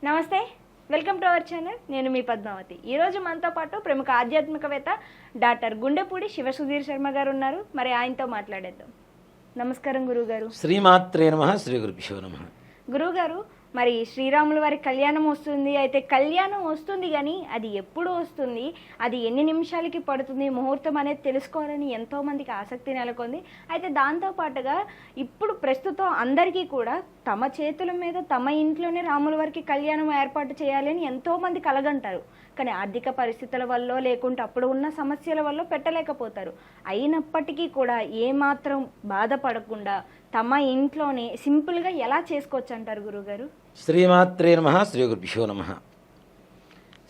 నమస్తే, welcome to our channel. నేను మీ పద్మావతి. ఈరోజు మనతో పాటు ప్రముఖ ఆధ్యాత్మికవేత్త డాక్టర్ గుండెపూడి శివసుధీర్ శర్మ గారు ఉన్నారు. మరి ఆయనతో మాట్లాడేద్దాం. నమస్కారం గురువుగారు. శ్రీమాత్రే నమః. శ్రీ గురుభ్యో నమః. గురువుగారు, మరి శ్రీరాముల వారి కళ్యాణం వస్తుంది. అయితే కళ్యాణం వస్తుంది కానీ అది ఎప్పుడు వస్తుంది, అది ఎన్ని నిమిషాలకి పడుతుంది, ముహూర్తం అనేది తెలుసుకోవాలని ఎంతో మందికి ఆసక్తి నెలకొంది. అయితే దాంతోపాటుగా ఇప్పుడు ప్రస్తుతం అందరికీ కూడా తమ చేతుల మీద తమ ఇంట్లోనే రాముల వారికి కళ్యాణం ఏర్పాటు చేయాలని ఎంతో మంది కలగంటారు. కానీ ఆర్థిక పరిస్థితుల వల్ల లేకుంటే అప్పుడు ఉన్న సమస్యల వల్ల పెట్టలేకపోతారు. అయినప్పటికీ కూడా ఏమాత్రం బాధపడకుండా తమ ఇంట్లోనే సింపుల్గా ఎలా చేసుకోవచ్చు అంటారు గురువుగారు? శ్రీమాత్రే నమః. శ్రీ గురుభ్యో నమః.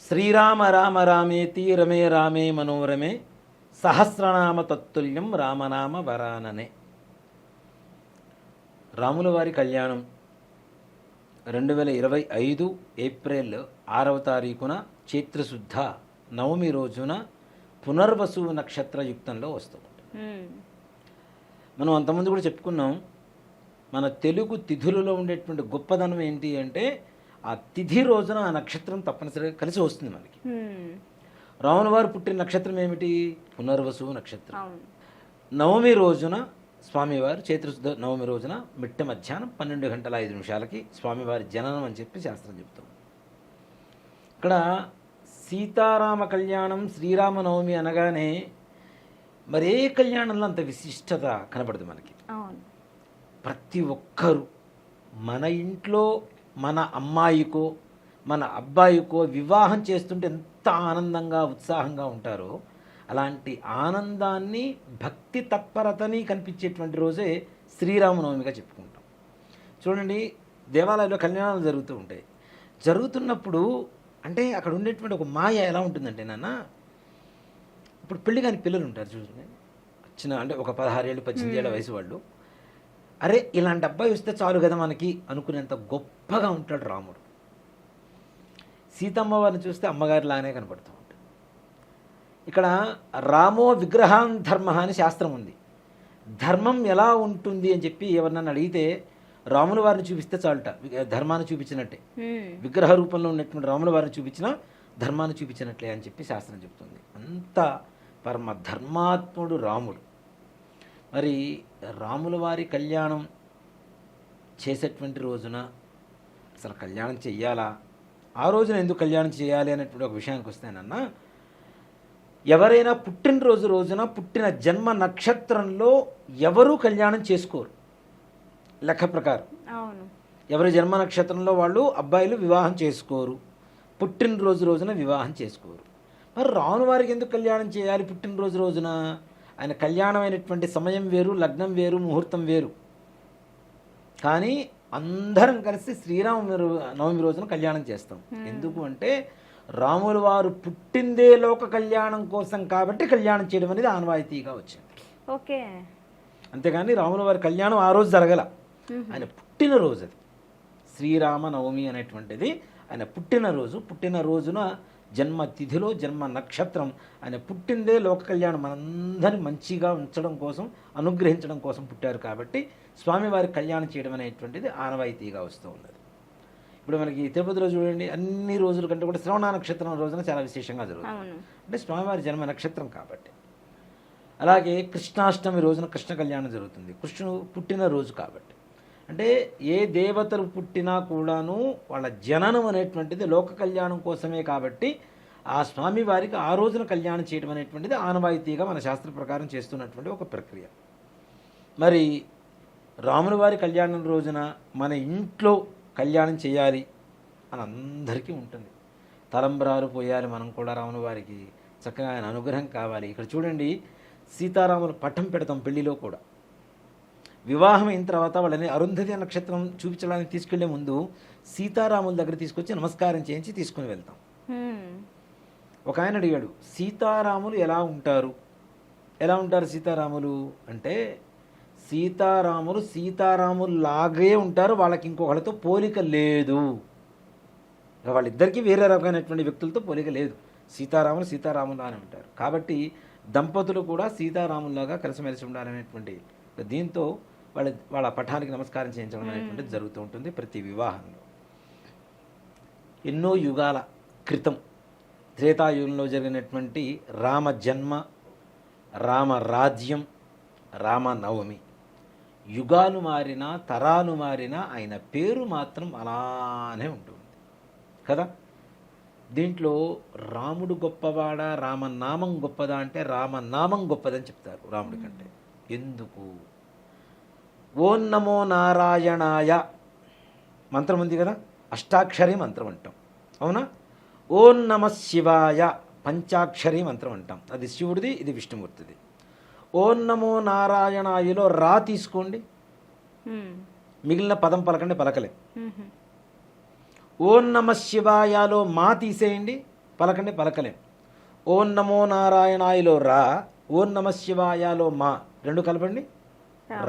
శ్రీరామ రామ రామేతి రమే రామే మనోరమే సహస్రనామ తత్తుల్యం రామనామ వరాననే. రాముల వారి కళ్యాణం 2025 ఏప్రిల్ 6వ తారీఖున చైత్రశుద్ధ నవమి రోజున పునర్వసు నక్షత్ర యుక్తంలో వస్తుంది. మనం అంతకుముందు కూడా చెప్పుకున్నాం, మన తెలుగు తిథులలో ఉండేటువంటి గొప్పదనం ఏంటి అంటే ఆ తిథి రోజున ఆ నక్షత్రం తప్పనిసరిగా కలిసి వస్తుంది మనకి. రాముల వారు పుట్టిన నక్షత్రం ఏమిటి? పునర్వసు నక్షత్రం. నవమి రోజున స్వామివారు చైత్రశుద్ధ నవమి రోజున మిట్ట మధ్యాహ్నం 12:05 స్వామివారి జననం అని చెప్పి శాస్త్రం చెప్తాం. ఇక్కడ సీతారామ కళ్యాణం శ్రీరామనవమి అనగానే మరే కళ్యాణంలో అంత విశిష్టత కనబడదు మనకి. ప్రతి ఒక్కరూ మన ఇంట్లో మన అమ్మాయికో మన అబ్బాయికో వివాహం చేస్తుంటే ఎంత ఆనందంగా ఉత్సాహంగా ఉంటారో అలాంటి ఆనందాన్ని భక్తి తత్పరతని కనిపించేటువంటి రోజే శ్రీరామనవమిగా చెప్పుకుంటాం. చూడండి, దేవాలయంలో కళ్యాణాలు జరుగుతూ ఉంటాయి. జరుగుతున్నప్పుడు అంటే అక్కడ ఉండేటువంటి ఒక మాయ ఎలా ఉంటుందంటే, నాన్న ఇప్పుడు పెళ్లి కాని పిల్లలు ఉంటారు చూడండి, అంటే ఒక 16 ఏళ్ళు 18 ఏళ్ళ వయసు వాళ్ళు, అరే ఇలాంటి అబ్బాయి వస్తే చాలు కదా మనకి అనుకునేంత గొప్పగా ఉంటాడు రాముడు. సీతమ్మ వారిని చూస్తే అమ్మగారి లాగానే కనపడుతూ ఉంటాడు. ఇక్కడ రామో విగ్రహాన్ ధర్మ అని శాస్త్రం ఉంది. ధర్మం ఎలా ఉంటుంది అని చెప్పి ఎవరినన్నా అడిగితే రాముల వారిని చూపిస్తే చాలుట, ధర్మాన్ని చూపించినట్టే. విగ్రహ రూపంలో ఉన్నటువంటి రాముల వారిని చూపించినా ధర్మాన్ని చూపించినట్లే అని చెప్పి శాస్త్రం చెప్తుంది. అంత పరమ ధర్మాత్ముడు రాముడు. మరి రాముల వారి కళ్యాణం చేసేటువంటి రోజున అసలు కళ్యాణం చెయ్యాలా, ఆ రోజున ఎందుకు కళ్యాణం చేయాలి అనేటువంటి ఒక విషయానికి వస్తానన్నా, ఎవరైనా పుట్టినరోజు రోజున పుట్టిన జన్మ నక్షత్రంలో ఎవరూ కళ్యాణం చేసుకోరు లెక్క ప్రకారం. ఎవరి జన్మ నక్షత్రంలో వాళ్ళు అబ్బాయిలు వివాహం చేసుకోరు, పుట్టినరోజు రోజున వివాహం చేసుకోరు. మరి రాముల వారికి ఎందుకు కళ్యాణం చేయాలి పుట్టినరోజు రోజున? ఆయన కళ్యాణం అయినటువంటి సమయం వేరు, లగ్నం వేరు, ముహూర్తం వేరు. కానీ అందరం కలిసి శ్రీరామనవమి రోజున కళ్యాణం చేస్తాం. ఎందుకు అంటే రాముల వారు పుట్టిందే లోక కళ్యాణం కోసం కాబట్టి కళ్యాణం చేయడం అనేది ఆనవాయితీగా వచ్చింది. ఓకే, అంతేగాని రాముల వారి కళ్యాణం ఆ రోజు జరగల, ఆయన పుట్టినరోజు అది. శ్రీరామనవమి అనేటువంటిది ఆయన పుట్టినరోజు. పుట్టినరోజున జన్మ తిథిలో జన్మ నక్షత్రం, ఆయన పుట్టిందే లోక కళ్యాణం మనందరినీ మంచిగా ఉంచడం కోసం, అనుగ్రహించడం కోసం పుట్టారు కాబట్టి స్వామివారి కళ్యాణం చేయడం అనేటువంటిది ఆనవాయితీగా వస్తూ ఉన్నది. ఇప్పుడు మనకి తిరుపతి రోజు చూడండి, అన్ని రోజుల కంటే కూడా శ్రవణ నక్షత్రం రోజున చాలా విశేషంగా జరుగుతుంది. అంటే స్వామివారి జన్మ నక్షత్రం కాబట్టి. అలాగే కృష్ణాష్టమి రోజున కృష్ణ కళ్యాణం జరుగుతుంది, కృష్ణుడు పుట్టిన రోజు కాబట్టి. అంటే ఏ దేవతలు పుట్టినా కూడాను వాళ్ళ జననం అనేటువంటిది లోక కళ్యాణం కోసమే కాబట్టి ఆ స్వామివారికి ఆ రోజున కళ్యాణం చేయడం అనేటువంటిది ఆనవాయితీగా మన శాస్త్ర ప్రకారం చేస్తున్నటువంటి ఒక ప్రక్రియ. మరి రాముల వారి కళ్యాణం రోజున మన ఇంట్లో కళ్యాణం చేయాలి అని అందరికీ ఉంటుంది. తలంబ్రాలు పోయాలి మనం కూడా రాముల వారికి, చక్కగా ఆయన అనుగ్రహం కావాలి. ఇక్కడ చూడండి, సీతారాముల పటం పెడతాం పెళ్లిలో కూడా. వివాహం అయిన తర్వాత వాళ్ళని అరుంధతి నక్షత్రం చూపించడానికి తీసుకెళ్లే ముందు సీతారాముల దగ్గర తీసుకొచ్చి నమస్కారం చేయించి తీసుకుని వెళ్తాం. ఒక ఆయన అడిగాడు, సీతారాములు ఎలా ఉంటారు సీతారాములు అంటే, సీతారాములు లాగే ఉంటారు, వాళ్ళకి ఇంకొకళ్ళతో పోలిక లేదు. వాళ్ళిద్దరికీ వేరే రకమైనటువంటి వ్యక్తులతో పోలిక లేదు. సీతారాములు అని ఉంటారు. కాబట్టి దంపతులు కూడా సీతారాముల్లాగా కలిసిమెలిసి ఉండాలనేటువంటి దీంతో వాళ్ళ పఠానికి నమస్కారం చేయించడం అనేటువంటిది జరుగుతూ ఉంటుంది ప్రతి వివాహంలో. ఎన్నో యుగాల క్రితం త్రేతాయుగంలో జరిగినటువంటి రామ జన్మ, రామ రాజ్యం, రామనవమి, యుగాలు మారినా తరాలు మారినా ఆయన పేరు మాత్రం అలానే ఉంటుంది కదా. దీంట్లో రాముడు గొప్పవాడా రామనామం గొప్పదా అంటే రామనామం గొప్పదని చెప్తారు రాముడి కంటే. ఎందుకు? ఓం నమో నారాయణాయ మంత్రం ఉంది కదా, అష్టాక్షరి మంత్రం అంటాం, అవునా? ఓం నమ శివాయ పంచాక్షరి మంత్రం అంటాం, అది శివుడిది, ఇది విష్ణుమూర్తిది. ఓం నమో నారాయణాయలో రా తీసుకోండి, మిగిలిన పదం పలకండి, పలకలే. ఓం నమ శివాయలో మా తీసేయండి, పలకండి, పలకలేం. ఓం నమో నారాయణాయలో రా, ఓం నమ శివాయలో మా, రెండు కలపండి,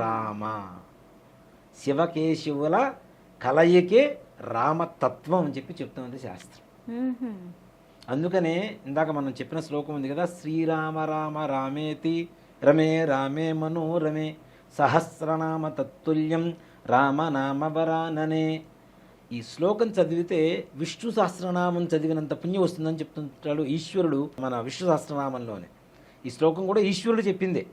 రామ. శివకేశవుల కలయికే రామతత్వం అని చెప్పి చెప్తుంది శాస్త్రం. అందుకనే ఇందాక మనం చెప్పిన శ్లోకం ఉంది కదా, శ్రీరామ రామ రామేతి రమే రామే మనోరమే సహస్రనామ తత్తుల్యం రామనామవరాననే. ఈ శ్లోకం చదివితే విష్ణు సహస్రనామం చదివినంత పుణ్యం వస్తుందని చెప్తుంటాడు ఈశ్వరుడు మన విష్ణు సహస్రనామంలోనే. ఈ శ్లోకం కూడా ఈశ్వరుడు చెప్పిందే.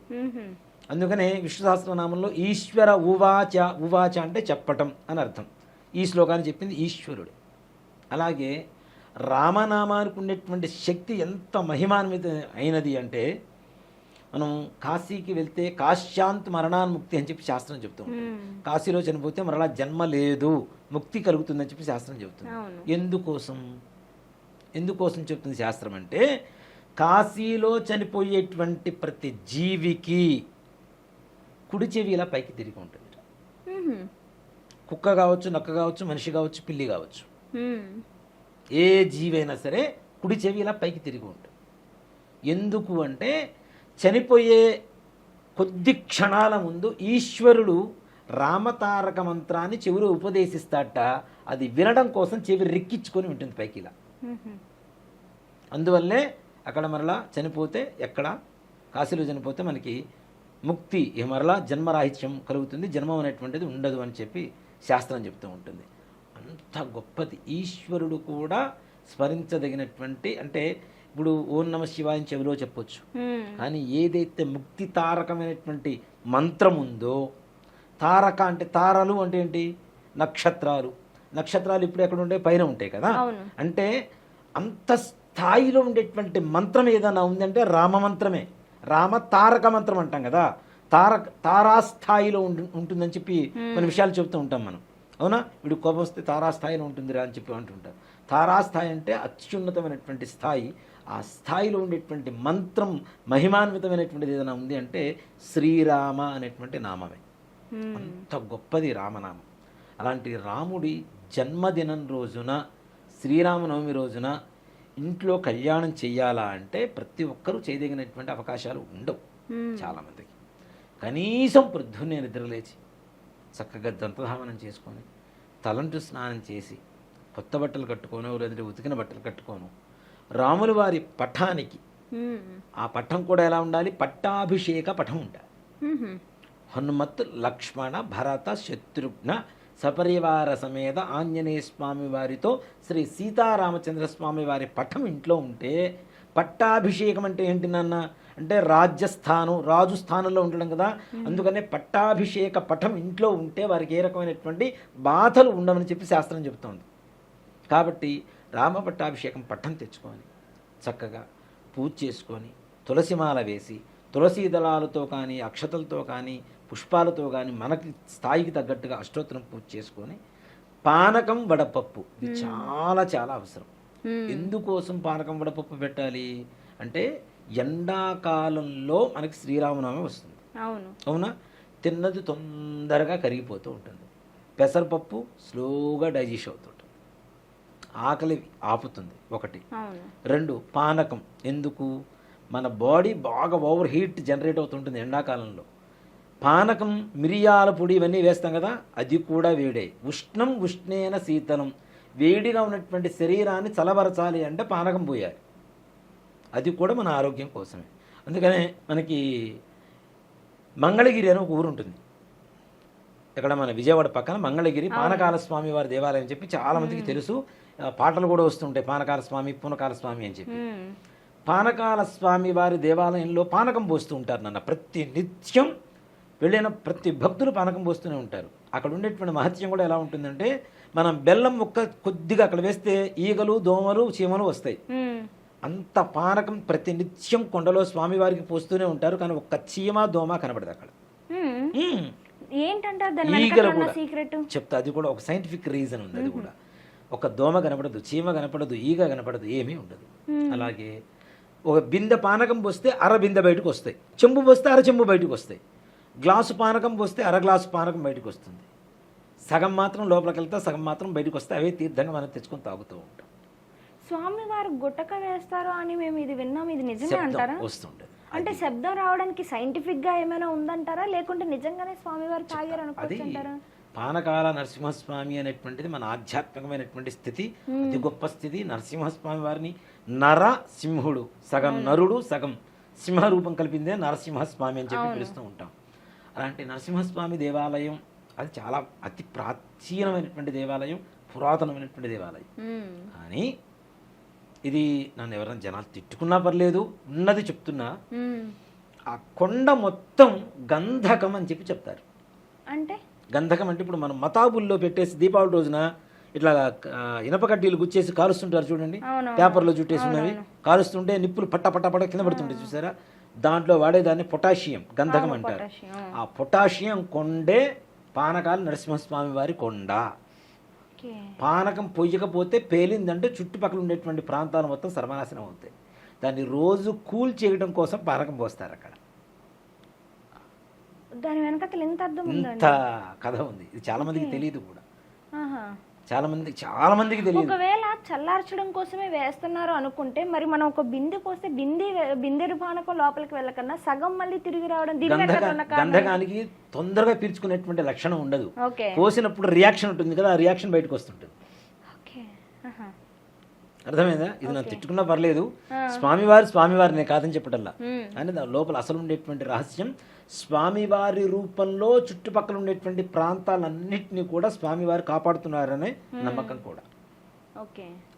అందుకనే విష్ణు సహస్రనామంలో ఈశ్వర ఉవాచ, ఉవాచ అంటే చెప్పటం అని అర్థం. ఈ శ్లోకాన్ని చెప్పింది ఈశ్వరుడు. అలాగే రామనామానికి ఉండేటువంటి శక్తి ఎంత మహిమాన్విత అయినది అంటే, మనం కాశీకి వెళ్తే కాశ్యాంత్ మరణాన్ముక్తి అని చెప్పి శాస్త్రం చెప్తూ ఉంటుంది. కాశీలో చనిపోతే మరలా జన్మ లేదు, ముక్తి కలుగుతుందని చెప్పి శాస్త్రం చెబుతుంది. ఎందుకోసం చెప్తుంది శాస్త్రం అంటే, కాశీలో చనిపోయేటువంటి ప్రతి జీవికి కుడి చెవి ఇలా పైకి తిరిగి ఉంటుంది. కుక్క కావచ్చు, నక్క కావచ్చు, మనిషి కావచ్చు, పిల్లి కావచ్చు, ఏ జీవైనా సరే కుడి చెవి ఇలా పైకి తిరిగి ఉంటుంది. ఎందుకు అంటే, చనిపోయే కొద్ది క్షణాల ముందు ఈశ్వరుడు రామతారక మంత్రాన్ని చెవిలో ఉపదేశిస్తాట, అది వినడం కోసం చెవి రెక్కించుకొని ఉంటుంది పైకి ఇలా. అందువల్లే అక్కడ మరలా చనిపోతే, ఎక్కడ కాశీలో చనిపోతే మనకి ముక్తి, మరలా జన్మరాహిత్యం కలుగుతుంది, జన్మం అనేటువంటిది ఉండదు అని చెప్పి శాస్త్రం చెప్తూ ఉంటుంది. అంత గొప్పది. ఈశ్వరుడు కూడా స్మరించదగినటువంటి, అంటే ఇప్పుడు ఓం నమ శివాయ చెవిలో చెప్పొచ్చు, కానీ ఏదైతే ముక్తి తారకమైనటువంటి మంత్రం ఉందో, తారక అంటే తారలు అంటే ఏంటి, నక్షత్రాలు. నక్షత్రాలు ఇప్పుడు ఎక్కడ ఉంటే పైన ఉంటాయి కదా. అంటే అంత స్థాయిలో ఉండేటువంటి మంత్రం ఏదైనా ఉందంటే రామమంత్రమే. రామ తారక మంత్రం అంటాం కదా, తారాస్థాయిలో ఉంటుందని చెప్పి కొన్ని విషయాలు చెప్తూ ఉంటాం మనం, అవునా? వీడు కోపం వస్తే తారాస్థాయిలో ఉంటుందిరా అని చెప్పి అంటుంటారు. తారాస్థాయి అంటే అత్యున్నతమైనటువంటి స్థాయి. ఆ స్థాయిలో ఉండేటువంటి మంత్రం మహిమాన్వితమైనటువంటిది ఏదైనా ఉంది అంటే శ్రీరామ అనేటువంటి నామమే. అంత గొప్పది రామనామం. అలాంటి రాముడి జన్మదినం రోజున, శ్రీరామనవమి రోజున ఇంట్లో కళ్యాణం చెయ్యాలా అంటే ప్రతి ఒక్కరూ చేయదగినటువంటి అవకాశాలు ఉండవు చాలామందికి. కనీసం పొద్దున్నే నిద్రలేచి చక్కగా దంతధావనం చేసుకొని, తలంటు స్నానం చేసి, కొత్త బట్టలు కట్టుకోను, లేదంటే ఉతికిన బట్టలు కట్టుకోను, రాముల వారి పఠానికి, ఆ పఠం కూడా ఎలా ఉండాలి, పట్టాభిషేక పఠం ఉండాలి. హనుమత్ లక్ష్మణ భరత శత్రుఘ్న సపరివార సమేత ఆంజనేయ స్వామి వారితో శ్రీ సీతారామచంద్ర స్వామి వారి పఠం ఇంట్లో ఉంటే, పట్టాభిషేకం అంటే ఏంటి నాన్న అంటే రాజ్యస్థానం, రాజు స్థానంలో ఉండడం కదా. అందుకనే పట్టాభిషేక పఠం ఇంట్లో ఉంటే వారికి ఏ రకమైనటువంటి బాధలు ఉండవని చెప్పి శాస్త్రం చెబుతోంది. కాబట్టి రామ పట్టాభిషేకం పట్టం తెచ్చుకొని చక్కగా పూజ చేసుకొని, తులసిమాల వేసి, తులసీ దళాలతో కానీ, అక్షతలతో కానీ, పుష్పాలతో కానీ మనకి స్థాయికి తగ్గట్టుగా అష్టోత్తరం పూజ చేసుకొని, పానకం వడపప్పు ఇది చాలా చాలా అవసరం. ఎందుకోసం పానకం వడపప్పు పెట్టాలి అంటే, ఎండాకాలంలో మనకి శ్రీరామనవమి వస్తుంది, అవునా? తిన్నది తొందరగా కరిగిపోతూ ఉంటుంది. పెసరపప్పు స్లోగా డైజెస్ట్ అవుతుంటుంది, ఆకలి ఆపుతుంది ఒకటి. రెండు, పానకం ఎందుకు, మన బాడీ బాగా ఓవర్ హీట్ జనరేట్ అవుతుంటుంది ఎండాకాలంలో. పానకం, మిరియాల పొడి ఇవన్నీ వేస్తాం కదా, అది కూడా వేడే. ఉష్ణం ఉష్ణేన శీతలం, వేడిగా ఉన్నటువంటి శరీరాన్ని చలబరచాలి అంటే పానకం పోయాలి. అది కూడా మన ఆరోగ్యం కోసమే. అందుకనే మనకి మంగళగిరి అని ఒక ఊరు ఉంటుంది, ఇక్కడ మన విజయవాడ పక్కన మంగళగిరి పానకాల స్వామి వారి దేవాలయం చెప్పి చాలా మందికి తెలుసు. పాటలు కూడా వస్తుంటాయి, పానకాల స్వామి పూనకాల స్వామి అని చెప్పి. పానకాల స్వామి వారి దేవాలయంలో పానకం పోస్తూ ఉంటారు నాన్న. ప్రతి నిత్యం వెళ్ళిన ప్రతి భక్తులు పానకం పోస్తూనే ఉంటారు. అక్కడ ఉండేటువంటి మహత్యం కూడా ఎలా ఉంటుందంటే, మనం బెల్లం ముక్క కొద్దిగా అక్కడ వేస్తే ఈగలు దోమలు చీమలు వస్తాయి. అంత పానకం ప్రతి నిత్యం కొండలో స్వామివారికి పోస్తూనే ఉంటారు, కానీ ఒక్క చీమ దోమ కనబడదు అక్కడ. ఈగలు కూడా చెప్తా, అది కూడా ఒక సైంటిఫిక్ రీజన్ ఉంది. అది కూడా ఒక దోమ కనపడదు, చీమ కనపడదు, ఈగ కనపడదు, ఏమీ ఉండదు. అలాగే ఒక బిందె పానకం పోస్తే అర బిందె బయటకు వస్తాయి, చెంబు పోస్తే అర చెంబు బయటకు వస్తాయి, గ్లాసు పానకం పోస్తే అర గ్లాసు పానకం బయటకు వస్తుంది. సగం మాత్రం లోపలికి వెళ్తే సగం మాత్రం బయటకు వస్తే అవే తీర్థంగా మనం తెచ్చుకొని తాగుతూ ఉంటాం. స్వామి వారు గుట్టక వేస్తారు అని మేము ఇది విన్నాం, ఇది నిజమే అంటారా? వస్తుంటది. అంటే శబ్దం రావడానికి సైంటిఫిక్ గా ఏమైనా ఉందంటారా, లేకుంటే నిజంగానే స్వామి వారు తాగారు అనుకుంటారా? పానకాల నరసింహస్వామి అనేటువంటిది మన ఆధ్యాత్మికమైనటువంటి స్థితి, అతి గొప్ప స్థితి. నరసింహస్వామి వారిని నర సింహుడు, సగం నరుడు సగం సింహ రూపం కలిపిందే నరసింహస్వామి అని చెప్పి పిలుస్తూ ఉంటాం. అలాంటి నరసింహస్వామి దేవాలయం అది చాలా అతి ప్రాచీనమైనటువంటి దేవాలయం, పురాతనమైనటువంటి దేవాలయం. కానీ ఇది నన్ను ఎవరైనా జనాలు తిట్టుకున్నా పర్లేదు, ఉన్నది చెప్తున్నా. ఆ కొండ మొత్తం గంధకం అని చెప్పి చెప్తారు. అంటే గంధకం అంటే ఇప్పుడు మనం మతాబుల్లో పెట్టేసి దీపావళి రోజున ఇట్లా ఇనప కడ్డీలు గుచ్చేసి కాలుస్తుంటారు చూడండి, పేపర్లో చుట్టేసి ఉన్నవి కాలుస్తుంటే నిప్పులు పట్ట పట్ట పట్ట కింద పడుతుంటాయి చూసారా, దాంట్లో వాడేదాన్ని పొటాషియం గంధకం అంటారు. ఆ పొటాషియం కొండే పానకాల నరసింహస్వామి వారి కొండ. పానకం పొయ్యకపోతే పేలిందంటే చుట్టుపక్కల ఉండేటువంటి ప్రాంతాలు మొత్తం సర్వనాశనం అవుతాయి. దాన్ని రోజు కూల్ చేయడం కోసం పానకం పోస్తారు అక్కడ. దాని వెనకాల ఇంత కథ ఉంది. ఇది చాలా మందికి తెలియదు కూడా, చాలా మందికి తెలియదు. ఒకవేళ చల్లార్చడం కోసమే వేస్తున్నారు అనుకుంటే, మరి మనం ఒక బిందె పోస్తే బిందెడు పానకం లోపలికి వెళ్ళకన్నా సగం మళ్ళీ తిరిగి రావడం. గంధకానికి తొందరగా పీల్చుకునేటువంటి లక్షణం ఉండదు. పోసినప్పుడు రియాక్షన్ ఉంటుంది కదా, ఆ రియాక్షన్ బయటకు వస్తుంటుంది. అర్థమైందా? ఇది నాకు తిట్టుకున్నా పర్లేదు, స్వామివారినే కాదని చెప్పటల్లా. అని దాని లోపల అసలు ఉండేటువంటి రహస్యం, స్వామివారి రూపంలో చుట్టుపక్కల ఉండేటువంటి ప్రాంతాలన్నింటినీ కూడా స్వామివారు కాపాడుతున్నారనే నమ్మకం కూడా.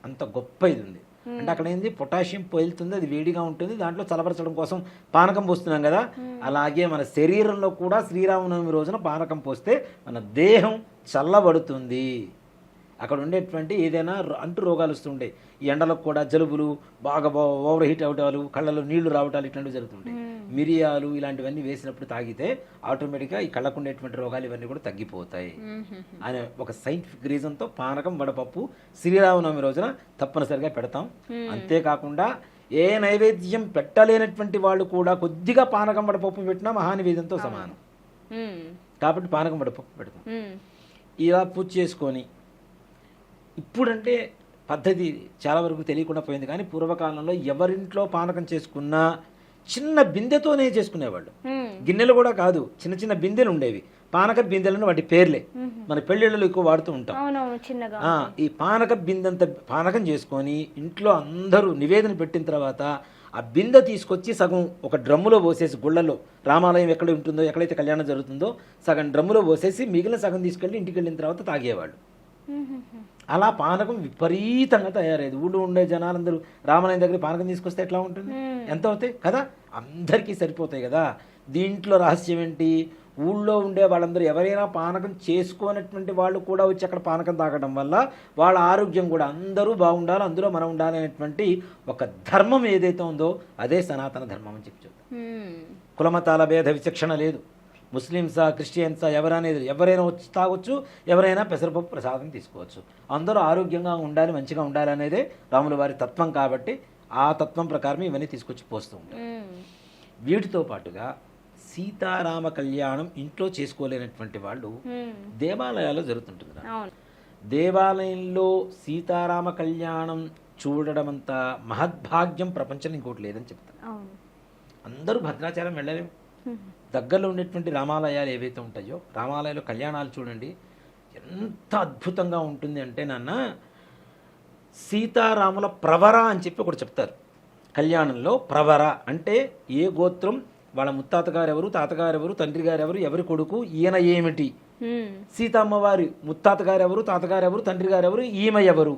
అంత గొప్ప ఇది ఉంది. అంటే అక్కడ ఏంది, పొటాషియం పోలుతుంది, అది వేడిగా ఉంటుంది, దాంట్లో చల్లబరచడం కోసం పానకం పోస్తున్నాం కదా. అలాగే మన శరీరంలో కూడా శ్రీరామనవమి రోజున పానకం పోస్తే మన దేహం చల్లబడుతుంది. అక్కడ ఉండేటువంటి ఏదైనా అంటు రోగాలు వస్తుంటాయి, ఈ ఎండలకు కూడా జలుబులు, బాగా ఓవర్ హీట్ అవటాలు, కళ్ళలో నీళ్లు రావటాలు, ఇట్లాంటివి జరుగుతుంటాయి. మిరియాలు ఇలాంటివన్నీ వేసినప్పుడు తాగితే ఆటోమేటిక్గా ఈ కళ్ళకు ఉండేటువంటి రోగాలు ఇవన్నీ కూడా తగ్గిపోతాయి అనే ఒక సైంటిఫిక్ రీజన్తో పానకం వడపప్పు శ్రీరామనవమి రోజున తప్పనిసరిగా పెడతాం. అంతేకాకుండా ఏ నైవేద్యం పెట్టలేనటువంటి వాళ్ళు కూడా కొద్దిగా పానకం వడపప్పు పెట్టినా మహానివేద్యంతో సమానం. కాబట్టి పానకం వడపప్పు పెడతాం. ఇలా పూజ చేసుకొని, ఇప్పుడంటే పద్ధతి చాలా వరకు తెలియకుండా పోయింది, కానీ పూర్వకాలంలో ఎవరింట్లో పానకం చేసుకున్నా చిన్న బిందెతోనే చేసుకునేవాళ్ళు. గిన్నెలు కూడా కాదు, చిన్న చిన్న బిందెలు ఉండేవి, పానక బిందెలను, వాటి పేర్లే మన పెళ్ళిళ్ళలో ఎక్కువ వాడుతూ ఉంటాం. ఈ పానక బిందెంత పానకం చేసుకొని ఇంట్లో అందరూ నివేదన పెట్టిన తర్వాత ఆ బిందె తీసుకొచ్చి సగం ఒక డ్రమ్ములో పోసేసి, గుళ్ళలో రామాలయం ఎక్కడ ఉంటుందో, ఎక్కడైతే కళ్యాణం జరుగుతుందో సగం డ్రమ్ములో పోసేసి మిగిలిన సగం తీసుకెళ్ళి ఇంటికి వెళ్ళిన తర్వాత తాగేవాళ్ళు. అలా పానకం విపరీతంగా తయారయ్యేది. ఊళ్ళో ఉండే జనాలందరూ రామాలయం దగ్గర పానకం తీసుకొస్తే ఎట్లా ఉంటుంది, ఎంత అవుతాయి కదా, అందరికీ సరిపోతాయి కదా. దీంట్లో రహస్యం ఏంటి, ఊళ్ళో ఉండే వాళ్ళందరూ ఎవరైనా పానకం చేసుకోనటువంటి వాళ్ళు కూడా వచ్చి అక్కడ పానకం తాగడం వల్ల వాళ్ళ ఆరోగ్యం కూడా అందరూ బాగుండాలి, అందులో మనం ఉండాలి అనేటువంటి ఒక ధర్మం ఏదైతే ఉందో అదే సనాతన ధర్మం అని చెప్పి చెప్తాం. కులమతాల భేద విచక్షణ లేదు, ముస్లిమ్సా క్రిస్టియన్సా ఎవరైనా వచ్చి తాగొచ్చు, ఎవరైనా పెసరపప్పు ప్రసాదం తీసుకోవచ్చు, అందరూ ఆరోగ్యంగా ఉండాలి, మంచిగా ఉండాలి అనేదే రాముల వారి తత్వం. కాబట్టి ఆ తత్వం ప్రకారం ఇవన్నీ తీసుకొచ్చి పోస్తూ ఉంటారు. వీటితో పాటుగా సీతారామ కళ్యాణం ఇంట్లో చేసుకోలేనటువంటి వాళ్ళు దేవాలయాల్లో జరుగుతుంటుంది. దేవాలయంలో సీతారామ కళ్యాణం చూడడం అంత మహద్భాగ్యం ప్రపంచంలో ఇంకోటి లేదని చెప్తారు. అందరూ భద్రాచలం వెళ్ళలేము. దగ్గరలో ఉండేటువంటి రామాలయాలు ఏవైతే ఉంటాయో, రామాలయాలు కళ్యాణాలు చూడండి ఎంత అద్భుతంగా ఉంటుంది అంటే నాన్న, సీతారాముల ప్రవర అని చెప్పి ఒకటి చెప్తారు. కళ్యాణంలో ప్రవర అంటే ఏ గోత్రం వాళ్ళ ముత్తాతగారు ఎవరు, తాతగారు ఎవరు, తండ్రి గారు ఎవరు, ఎవరి కొడుకు, ఈయన ఏమిటి, సీతమ్మవారి ముత్తాతగారు ఎవరు, తాతగారు ఎవరు, తండ్రి గారు ఎవరు, ఈమె ఎవరు,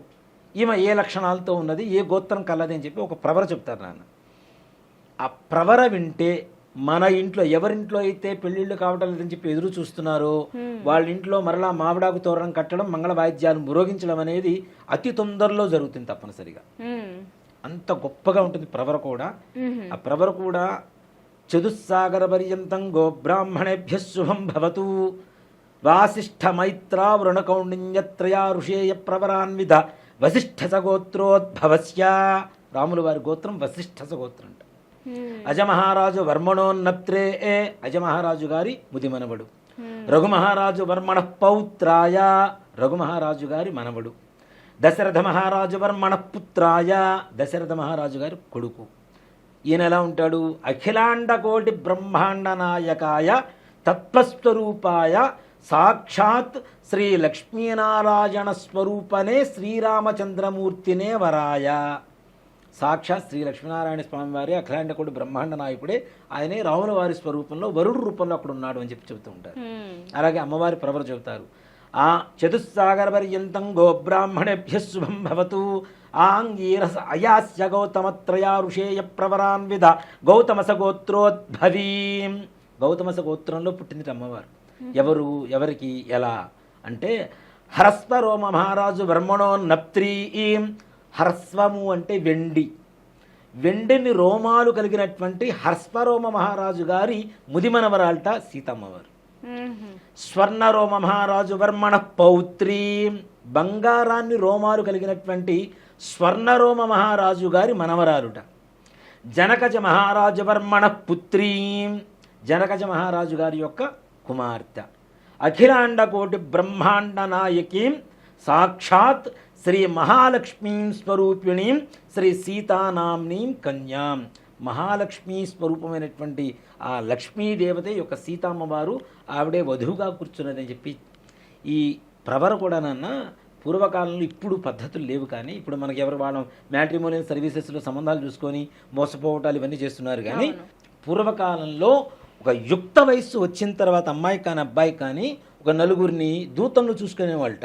ఈమె ఏ లక్షణాలతో ఉన్నది, ఏ గోత్రం కలది అని చెప్పి ఒక ప్రవర చెప్తారు నాన్న. ఆ ప్రవర వింటే మన ఇంట్లో ఎవరింట్లో అయితే పెళ్లిళ్ళు కావటం లేదని చెప్పి ఎదురు చూస్తున్నారో వాళ్ళ ఇంట్లో మరలా మామిడాకు తోరణం కట్టడం, మంగళ వాయిద్యాలు మురోగించడం అనేది అతి తొందరలో జరుగుతుంది తప్పనిసరిగా. అంత గొప్పగా ఉంటుంది ప్రవర కూడా. ఆ ప్రవర కూడా చతుస్సాగర పర్యంతం గోబ్రాహ్మణేభ్య శుభం భవతు వాసిష్ఠ మైత్రా వృణకౌండిన్యత్రయా ఋషేయ ప్రవరాన్విధ వసిష్ఠ సగోత్రోద్భవస్య. రాముల వారి గోత్రం వసిష్ఠ సగోత్రం అంట. అజమహారాజు వర్మణోన్నప్త్రే, అజమహారాజు గారి ముదిమనవడు. రఘుమహారాజు వర్మణ పౌత్రాయ, రఘుమహారాజు గారి మనవడు. దశరథ మహారాజు వర్మణ పుత్రాయ, దశరథ మహారాజు గారి కొడుకు. ఈయన ఎలా ఉంటాడు? అఖిలాండ కోటి బ్రహ్మాండ నాయకాయ తత్వస్వరూపాయ సాక్షాత్ శ్రీ లక్ష్మీనారాయణ స్వరూపనే శ్రీరామచంద్రమూర్తినే వరాయ. సాక్షాత్ శ్రీ లక్ష్మీనారాయణ స్వామి వారి అఖిలాండ కోటి బ్రహ్మాండ నాయకుడే, ఆయనే రాముల వారి స్వరూపంలో వరుడు రూపంలో అక్కడ ఉన్నాడు అని చెప్పి చెబుతూ ఉంటారు. అలాగే అమ్మవారి ప్రవర చెబుతారు. ఆ చతుస్సాగర పర్యంతం గోబ్రాహ్మణేభ్య శుభం భవతు ఆంగీరస అయాస్య గౌతమత్రయా ఋషేయ ప్రవరాన్విధ గౌతమస గోత్రోద్భవీం. గౌతమస గోత్రంలో పుట్టింది అమ్మవారు. ఎవరు, ఎవరికి, ఎలా అంటే హరస్వరోమ మహారాజు వర్మణోన్నప్త్రీం. హర్స్వము అంటే వెండి, వెండిని రోమాలు కలిగినటువంటి హర్స్వరోమ మహారాజు గారి ముదిమనవరాల్ట సీతమ్మవారు. స్వర్ణరోమ మహారాజు వర్మణ పౌత్రీ, బంగారాన్ని రోమాలు కలిగినటువంటి స్వర్ణరోమ మహారాజు గారి మనవరాలుట. జనకజ మహారాజు వర్మణ పుత్రీ, జనకజ మహారాజు గారి యొక్క కుమార్తె. అఖిలాండ కోటి బ్రహ్మాండ నాయకీం సాక్షాత్ శ్రీ మహాలక్ష్మీం స్వరూపిణీం శ్రీ సీతానాంనీం కన్యాం. మహాలక్ష్మీ స్వరూపమైనటువంటి ఆ లక్ష్మీదేవత యొక్క సీతామ్మవారు ఆవిడే వధువుగా కూర్చున్నదని చెప్పి ఈ ప్రవర కూడా నాన్న పూర్వకాలంలో, ఇప్పుడు పద్ధతులు లేవు కానీ ఇప్పుడు మనకి ఎవరు వాళ్ళం మ్యాట్రిమోనియల్ సర్వీసెస్లో సంబంధాలు చూసుకొని మోసపోవటాలు ఇవన్నీ చేస్తున్నారు. కానీ పూర్వకాలంలో ఒక యుక్త వయస్సు వచ్చిన తర్వాత అమ్మాయి కానీ అబ్బాయి కానీ ఒక నలుగురిని దూతంలో చూసుకునేవాళ్ళట.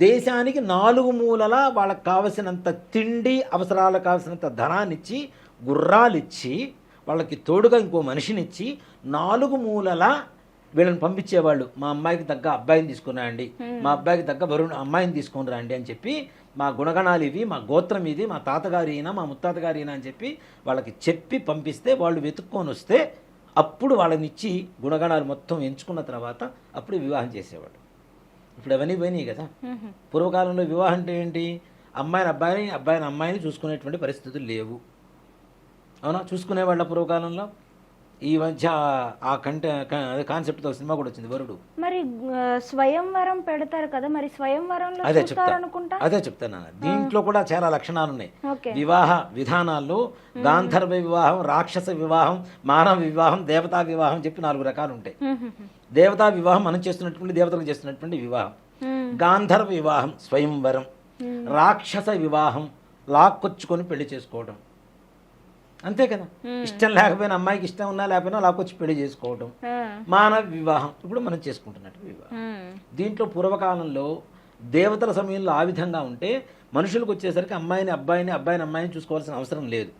దేశానికి 4 మూలలా వాళ్ళకి కావలసినంత తిండి, అవసరాలకు కావలసినంత ధనాన్నిచ్చి, గుర్రాలిచ్చి, వాళ్ళకి తోడుగా ఇంకో మనిషినిచ్చి 4 మూలలా వీళ్ళని పంపించేవాళ్ళు. మా అమ్మాయికి తగ్గ అబ్బాయిని తీసుకుని రండి, మా అబ్బాయికి తగ్గ వరుణ్ అమ్మాయిని తీసుకొని రండి అని చెప్పి, మా గుణగణాలు ఇవి, మా గోత్రం ఇది, మా తాతగారి ఈయన, మా ముత్తాతగారి ఈయన అని చెప్పి వాళ్ళకి చెప్పి పంపిస్తే వాళ్ళు వెతుక్కొని వస్తే అప్పుడు వాళ్ళని ఇచ్చి గుణగణాలు మొత్తం ఎంచుకున్న తర్వాత అప్పుడు వివాహం చేసేవాడు. ఇప్పుడు అవన్నీ పోయినాయి కదా. పూర్వకాలంలో వివాహం అంటే ఏంటి? అమ్మాయిని అబ్బాయిని, అబ్బాయిని అమ్మాయిని చూసుకునేటువంటి పరిస్థితులు లేవు. అవునా? చూసుకునేవాళ్ళ పూర్వకాలంలో. ఈ మధ్య ఆ కాన్సెప్ట్తో సినిమా కూడా వచ్చింది వరుడు. మరి స్వయంవరం పెడతారు కదా, మరి స్వయంవరంలో అదే చెప్తాను. దీంట్లో కూడా చాలా లక్షణాలు ఉన్నాయి. వివాహ విధానాల్లో గాంధర్వ వివాహం, రాక్షస వివాహం, మానవ వివాహం, దేవతా వివాహం చెప్పి 4 రకాలు ఉంటాయి. దేవతా వివాహం మనం చేస్తున్నటువంటి, దేవతలు చేస్తున్నటువంటి వివాహం. గాంధర్వ వివాహం స్వయంవరం. రాక్షస వివాహం లాక్కొచ్చుకొని పెళ్లి చేసుకోవడం. అంతే కదా. ఇష్టం లేకపోయినా, అమ్మాయికి ఇష్టం ఉన్నా లేకపోయినా లాక్కొచ్చి పెళ్లి చేసుకోవడం. మానవ వివాహం ఇప్పుడు మనం చేసుకుంటున్నట్టు వివాహం. దీంట్లో పూర్వకాలంలో దేవతల సమయంలో ఆ విధంగా ఉంటే మనుషులకు వచ్చేసరికి అమ్మాయిని అబ్బాయిని, అబ్బాయిని అమ్మాయిని చూసుకోవాల్సిన అవసరం లేదు.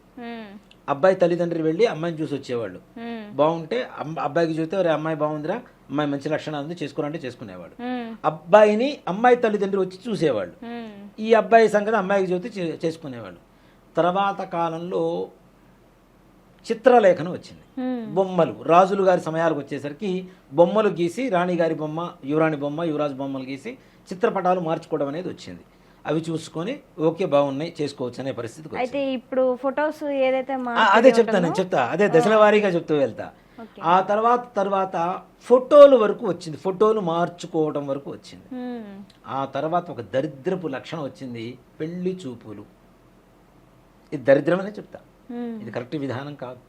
అబ్బాయి తల్లిదండ్రులు వెళ్ళి అమ్మాయిని చూసి వచ్చేవాళ్ళు. బాగుంటే అబ్బాయికి చూస్తే ఒరే అమ్మాయి బాగుందిరా, అమ్మాయి మంచి లక్షణాలు ఉంది, చేసుకున్నారంటే చేసుకునేవాడు. అబ్బాయిని అమ్మాయి తల్లిదండ్రులు వచ్చి చూసేవాళ్ళు. ఈ అబ్బాయి సంగతి అమ్మాయికి చూస్తే చేసుకునేవాళ్ళు. తర్వాత కాలంలో చిత్రలేఖనం వచ్చింది. బొమ్మలు, రాజులు గారి సమయాలకు వచ్చేసరికి బొమ్మలు గీసి, రాణిగారి బొమ్మ, యువరాణి బొమ్మ, యువరాజు బొమ్మలు గీసి చిత్రపటాలు మార్చుకోవడం అనేది వచ్చింది. అవి చూసుకొని ఓకే బాగున్నాయి చేసుకోవచ్చు అనే పరిస్థితికి అయితే ఇప్పుడు ఫొటోస్ ఏదైతే అదే చెప్తా అదే దశల వారీగా చెప్తూ వెళ్తా. ఆ తర్వాత ఫోటోలు వరకు వచ్చింది, ఫోటోలు మార్చుకోవడం వరకు వచ్చింది. ఆ తర్వాత ఒక దరిద్రపు లక్షణం వచ్చింది, పెళ్లి చూపులు. ఇది దరిద్రం అనే చెప్తా, ఇది కరెక్ట్ విధానం కాదు.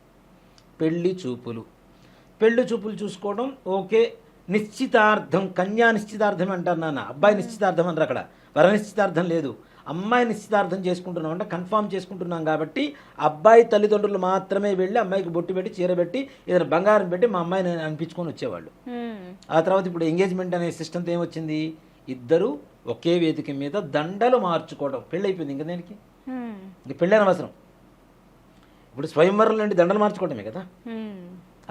పెళ్లి చూపులు చూసుకోవడం ఓకే. నిశ్చితార్థం, కన్యా నిశ్చితార్థం అంటారు నాన్న, అబ్బాయి నిశ్చితార్థం అంటారు. అక్కడ వర నిశ్చితార్థం లేదు. అమ్మాయి నిశ్చితార్థం చేసుకుంటున్నాం అంటే కన్ఫామ్ చేసుకుంటున్నాం కాబట్టి అబ్బాయి తల్లిదండ్రులు మాత్రమే వెళ్ళి అమ్మాయికి బొట్టు పెట్టి చీర పెట్టి ఏదైనా బంగారం పెట్టి మా అమ్మాయిని అనిపించుకొని వచ్చేవాళ్ళు. ఆ తర్వాత ఇప్పుడు ఎంగేజ్మెంట్ అనే సిస్టమ్తో ఏమొచ్చింది, ఇద్దరు ఒకే వేదిక మీద దండలు మార్చుకోవడం, పెళ్ళి అయిపోయింది. ఇంకా దేనికి ఇంక పెళ్ళైన అవసరం. ఇప్పుడు స్వయంవరం నుండి దండలు మార్చుకోవడమే కదా,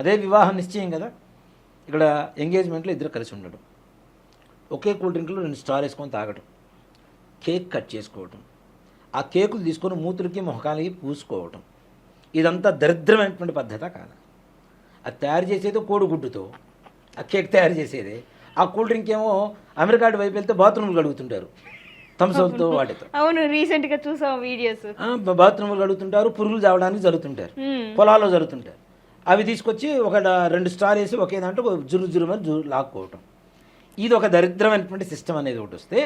అదే వివాహం నిశ్చయం కదా. ఇక్కడ ఎంగేజ్మెంట్లో ఇద్దరు కలిసి ఉండడం, ఒకే కూల్ డ్రింక్లో 2 స్టార్ వేసుకొని తాగడం, కేక్ కట్ చేసుకోవటం, ఆ కేకులు తీసుకొని మూతులకి మొహకాలకి పూసుకోవటం, ఇదంతా దరిద్రమైనటువంటి పద్ధత కాదు. అది తయారు చేసేది కోడిగుడ్డుతో, ఆ కేక్ తయారు చేసేదే. ఆ కూల్ డ్రింక్ ఏమో అమెరికా వైపు వెళ్తే బాత్రూమ్లు కడుగుతుంటారు థమ్స్అప్తో వాటితో. అవును, రీసెంట్ గా చూసాం వీడియోస్. బాత్రూమ్లు కడుగుతుంటారు, పురుగులు చావడానికి జరుగుతుంటారు, పొలాల్లో జరుగుతుంటారు. అవి తీసుకొచ్చి ఒక 2 స్టార్ వేసి ఒకే దాంట్లో జురు లాక్కోవటం. ఇది ఒక దరిద్రమైనటువంటి సిస్టమ్ అనేది ఒకటి వస్తే,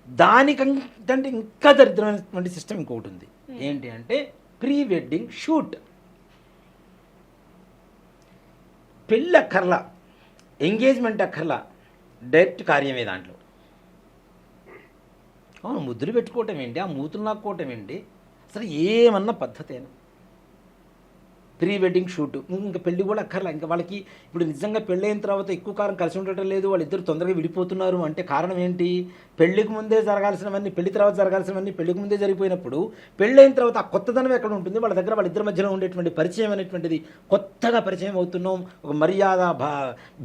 దానికంటే ఇంకా దరిద్రమైనటువంటి సిస్టమ్ ఇంకొకటి ఉంది. ఏంటి అంటే ప్రీ వెడ్డింగ్ షూట్. పెళ్ళి అక్కర్లా, ఎంగేజ్మెంట్ అక్కర్లా, డైరెక్ట్ కార్యమే దాంట్లో. అవును, ముద్దులు పెట్టుకోవటం ఏంటి, ఆ మూతులు నాక్కోవటం ఏంటి, అసలు ఏమన్నా పద్ధతేనా? Pre wedding shoot. ఇంకా పెళ్లి కూడా అక్కర్లా. ఇంకా వాళ్ళకి ఇప్పుడు నిజంగా పెళ్ళైన తర్వాత ఎక్కువ కాలం కలిసి ఉండటం లేదు, వాళ్ళిద్దరు తొందరగా విడిపోతున్నారు అంటే కారణం ఏంటి? పెళ్లికి ముందే జరగాల్సినవన్నీ పెళ్లి తర్వాత జరగాల్సినవన్నీ పెళ్లికి ముందే జరిగిపోయినప్పుడు పెళ్ళైన తర్వాత ఆ కొత్తదనం ఎక్కడ ఉంటుంది? వాళ్ళ దగ్గర వాళ్ళిద్దరి మధ్యలో ఉండేటువంటి పరిచయం అనేటువంటిది కొత్తగా పరిచయం అవుతున్నాం. ఒక మర్యాద,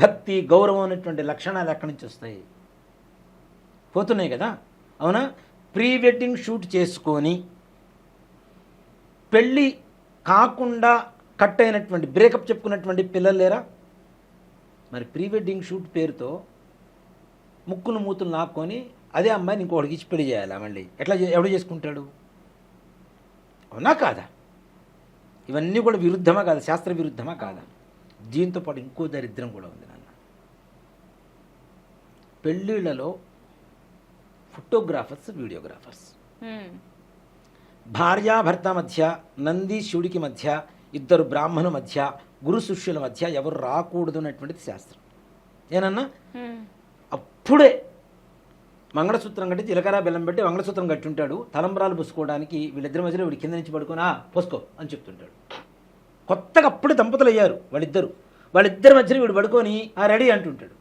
భక్తి, గౌరవం అనేటువంటి లక్షణాలు ఎక్కడి నుంచి వస్తాయి? పోతున్నాయి కదా. అవునా? ప్రీ వెడ్డింగ్ షూట్ చేసుకొని పెళ్ళి కాకుండా కట్ అయినటువంటి, బ్రేకప్ చెప్పుకున్నటువంటి పిల్లలు లేరా? మరి ప్రీ వెడ్డింగ్ షూట్ పేరుతో ముక్కును మూతులు నాక్కొని అదే అమ్మాయిని ఇంకోటికి ఇచ్చి పెళ్లి చేయాలా? మళ్ళీ ఎట్లా ఎవడు చేసుకుంటాడు? అవునా కాదా? ఇవన్నీ కూడా విరుద్ధమా కాదా? శాస్త్ర విరుద్ధమా కాదా? దీంతో పాటు ఇంకో దరిద్రం కూడా ఉంది నాన్న. పెళ్ళిళ్ళలో ఫోటోగ్రాఫర్స్, వీడియోగ్రాఫర్స్, భార్యాభర్త మధ్య, నంది శివుడికి మధ్య, ఇద్దరు బ్రాహ్మణుల మధ్య, గురు శిష్యుల మధ్య ఎవరు రాకూడదు అనేటువంటిది శాస్త్రం. ఏనన్నా? అప్పుడే మంగళసూత్రం కట్టి జీలకర్ర బెల్లం పెట్టి మంగళసూత్రం కట్టి ఉంటాడు. తలంబ్రాలు పూసుకోవడానికి వీళ్ళిద్దరి మధ్యలో వీడి కింద నుంచి పడుకొని పోసుకో అని చెప్తుంటాడు. కొత్తగా అప్పుడే దంపతులు అయ్యారు వాళ్ళిద్దరి మధ్యలో వీడు పడుకొని రెడీ అంటుంటాడు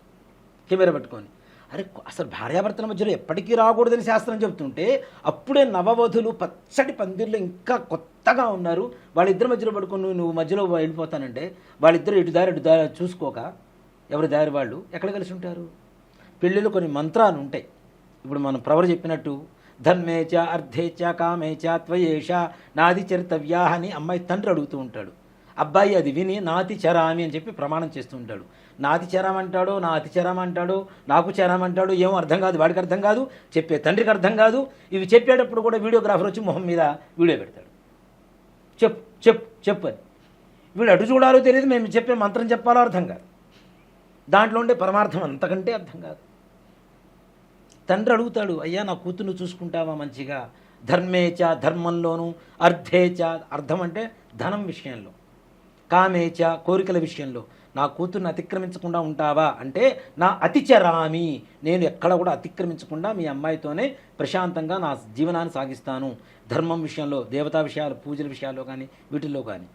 కెమెరా పట్టుకొని. అరే, అసలు భార్యాభర్తల మధ్యలో ఎప్పటికీ రాకూడదని శాస్త్రం చెబుతుంటే అప్పుడే నవవధులు పచ్చడి పందిర్లు ఇంకా కొత్తగా ఉన్నారు, వాళ్ళిద్దరి మధ్యలో పడుకొని నువ్వు మధ్యలో వెళ్ళిపోతానంటే వాళ్ళిద్దరు ఇటు దారి చూసుకోక ఎవరి దారి వాళ్ళు ఎక్కడ కలిసి ఉంటారు? పెళ్ళిలో కొన్ని మంత్రాలు ఉంటాయి. ఇప్పుడు మనం ప్రవర్ చెప్పినట్టు ధర్మేచ అర్థేచ కామేచ త్వయేష నాది చరితవ్యా అని అమ్మాయి తండ్రి అడుగుతూ ఉంటాడు. అబ్బాయి అది విని నాతి చరామి అని చెప్పి ప్రమాణం చేస్తూ ఉంటాడు. నాతి చరామంటాడో నా అతి చరామంటాడో నాకు చరామంటాడో ఏమో అర్థం కాదు, వాడికి అర్థం కాదు, చెప్పే తండ్రికి అర్థం కాదు. ఇవి చెప్పేటప్పుడు కూడా వీడియోగ్రాఫర్ వచ్చి మొహం మీద వీడియో పెడతాడు. చెప్పు చెప్పు చెప్పు అని. వీడు అటు చూడాలో తెలియదు, మేము చెప్పే మంత్రం చెప్పాలో అర్థం కాదు, దాంట్లో ఉండే పరమార్థం అంతకంటే అర్థం కాదు. తండ్రి అడుగుతాడు, అయ్యా నా కూతుర్ను చూసుకుంటావా మంచిగా? ధర్మేచ ధర్మంలోను, అర్థేచ అర్థం అంటే ధనం విషయంలో, కామేచ కోరికల విషయంలో నా కూతుర్ని అతిక్రమించకుండా ఉంటావా అంటే నా అతిచరామి, నేను ఎక్కడ కూడా అతిక్రమించకుండా మీ అమ్మాయితోనే ప్రశాంతంగా నా జీవనాన్ని సాగిస్తాను. ధర్మం విషయంలో, దేవతా విషయాలు, పూజల విషయాల్లో కానీ వీటిల్లో కానీ,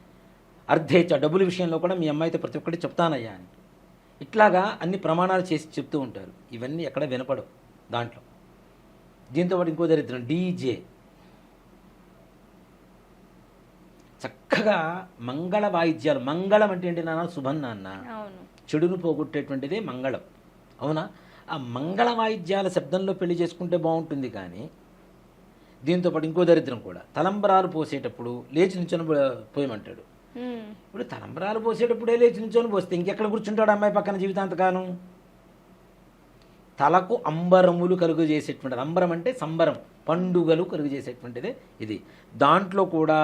అర్థేచ డబ్బుల విషయంలో కూడా మీ అమ్మాయితో ప్రతి ఒక్కటి చెప్తానయ్యా అని ఇట్లాగా అన్ని ప్రమాణాలు చేసి చెప్తూ ఉంటారు. ఇవన్నీ ఎక్కడ వినపడవు దాంట్లో. దీంతో పాటు ఇంకో దరిద్రం డీజే. చక్కగా మంగళ వాయిద్యాలు. మంగళం అంటే ఏంటి నాన్న? శుభం నాన్న. చెడును పోగొట్టేటువంటిదే మంగళం. అవునా? ఆ మంగళ వాయిద్యాల శబ్దంలో పెళ్లి చేసుకుంటే బాగుంటుంది. కానీ దీంతో పాటు ఇంకో దరిద్రం కూడా, తలంబరాలు పోసేటప్పుడు లేచి నించొని పోయమంటాడు. ఇప్పుడు తలంబరాలు పోసేటప్పుడే లేచి నించొని పోస్తే ఇంకెక్కడ కూర్చుంటాడు అమ్మాయి పక్కన జీవితాంతకాలం? తలకు అంబరములు కలుగు చేసేటువంటిది. అంబరం అంటే సంబరం, పండుగలు కలుగు చేసేటువంటిదే ఇది. దాంట్లో కూడా